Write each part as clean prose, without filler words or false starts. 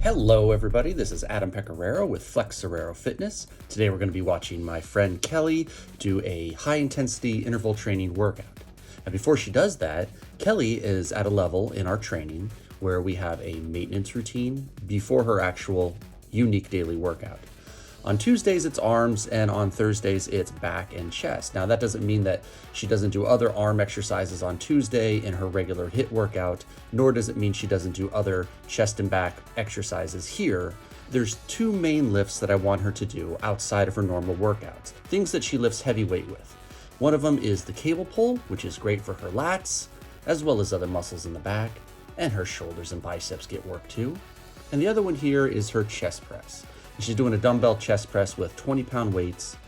Hello everybody, this is Adam Pecoraro with Flexoraro Fitness. Today we're going to be watching my friend Kelly do a high intensity interval training workout. And before she does that, Kelly is at a level in our training where we have a maintenance routine before her actual unique daily workout. On Tuesdays, it's arms, and on Thursdays, it's back and chest. Now, that doesn't mean that she doesn't do other arm exercises on Tuesday in her regular HIIT workout, nor does it mean she doesn't do other chest and back exercises here. There's two main lifts that I want her to do outside of her normal workouts, things that she lifts heavy weight with. One of them is the cable pull, which is great for her lats, as well as other muscles in the back, and her shoulders and biceps get work too. And the other one here is her chest press. She's doing a dumbbell chest press with 20-pound weights.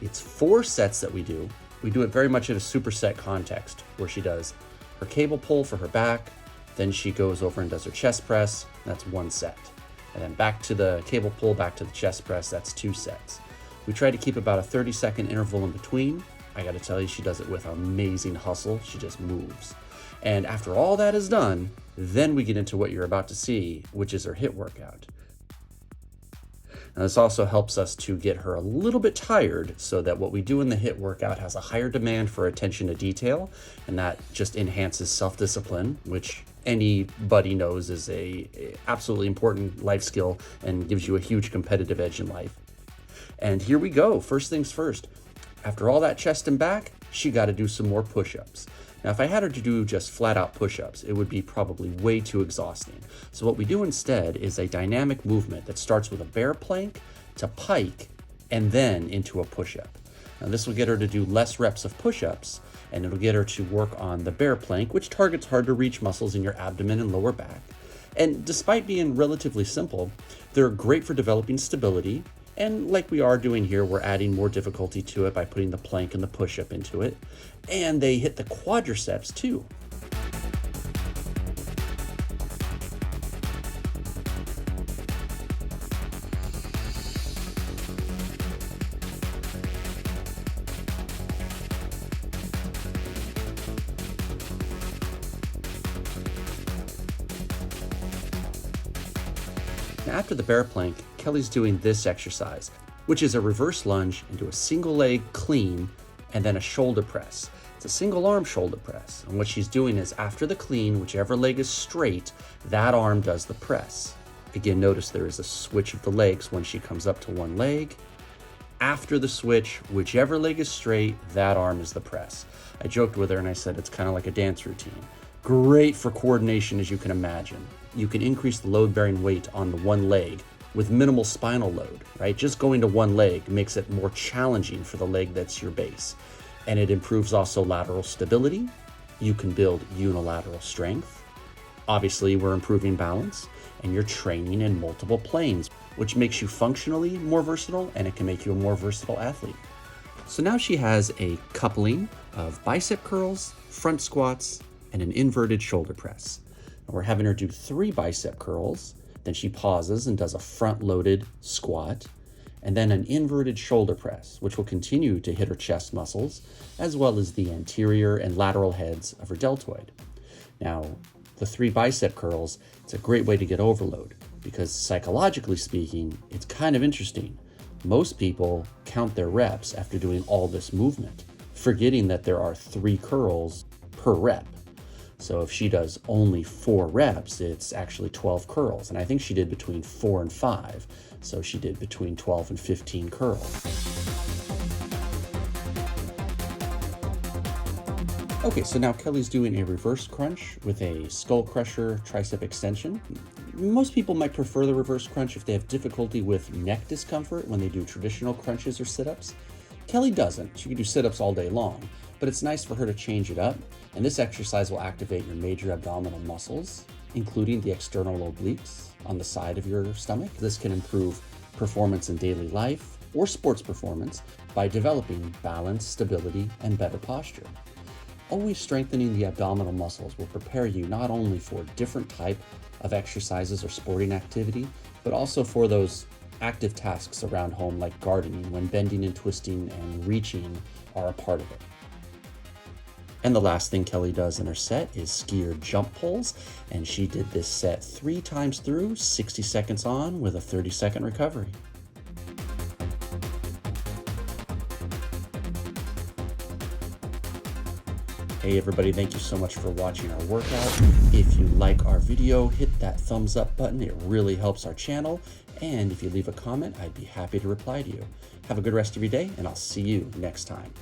It's 4 sets that we do. We do it very much in a superset context, where she does her cable pull for her back, then she goes over and does her chest press, that's 1 set. And then back to the cable pull, back to the chest press, that's 2 sets. We try to keep about a 30-second interval in between. I gotta tell you, she does it with amazing hustle. She just moves. And after all that is done, then we get into what you're about to see, which is her HIIT workout. Now, this also helps us to get her a little bit tired so that what we do in the HIIT workout has a higher demand for attention to detail, and that just enhances self-discipline, which anybody knows is a absolutely important life skill and gives you a huge competitive edge in life. And here we go, first things first. After all that chest and back, she got to do some more push-ups. Now, if I had her to do just flat out push-ups, it would be probably way too exhausting. So what we do instead is a dynamic movement that starts with a bear plank to pike and then into a push-up. Now, this will get her to do less reps of push-ups, and it'll get her to work on the bear plank, which targets hard to reach muscles in your abdomen and lower back. And despite being relatively simple, they're great for developing stability. And like we are doing here, we're adding more difficulty to it by putting the plank and the push-up into it. And they hit the quadriceps too. Now, after the bear plank, Kelly's doing this exercise, which is a reverse lunge into a single leg clean and then a shoulder press. It's a single arm shoulder press. And what she's doing is after the clean, whichever leg is straight, that arm does the press. Again, notice there is a switch of the legs when she comes up to one leg. After the switch, whichever leg is straight, that arm is the press. I joked with her and I said it's kind of like a dance routine. Great for coordination, as you can imagine. You can increase the load-bearing weight on the one leg with minimal spinal load, right? Just going to one leg makes it more challenging for the leg that's your base. And it improves also lateral stability. You can build unilateral strength. Obviously, we're improving balance, and you're training in multiple planes, which makes you functionally more versatile, and it can make you a more versatile athlete. So now she has a coupling of bicep curls, front squats, and an inverted shoulder press. And we're having her do 3 bicep curls. Then she pauses and does a front-loaded squat, and then an inverted shoulder press, which will continue to hit her chest muscles, as well as the anterior and lateral heads of her deltoid. Now, the 3 bicep curls, it's a great way to get overload, because psychologically speaking, it's kind of interesting. Most people count their reps after doing all this movement, forgetting that there are 3 curls per rep. So if she does only 4 reps, it's actually 12 curls. And I think she did between 4 and 5. So she did between 12 and 15 curls. Okay, so now Kelly's doing a reverse crunch with a skull crusher tricep extension. Most people might prefer the reverse crunch if they have difficulty with neck discomfort when they do traditional crunches or sit-ups. Kelly doesn't. She can do sit-ups all day long, but it's nice for her to change it up. And this exercise will activate your major abdominal muscles, including the external obliques on the side of your stomach. This can improve performance in daily life or sports performance by developing balance, stability, and better posture. Always strengthening the abdominal muscles will prepare you not only for different type of exercises or sporting activity, but also for those active tasks around home like gardening, when bending and twisting and reaching are a part of it. And the last thing Kelly does in her set is skier jump pulls, and she did this set 3 times through, 60 seconds on with a 30-second recovery. Hey everybody, thank you so much for watching our workout. If you like our video, hit that thumbs up button. It really helps our channel. And if you leave a comment, I'd be happy to reply to you. Have a good rest of your day, and I'll see you next time.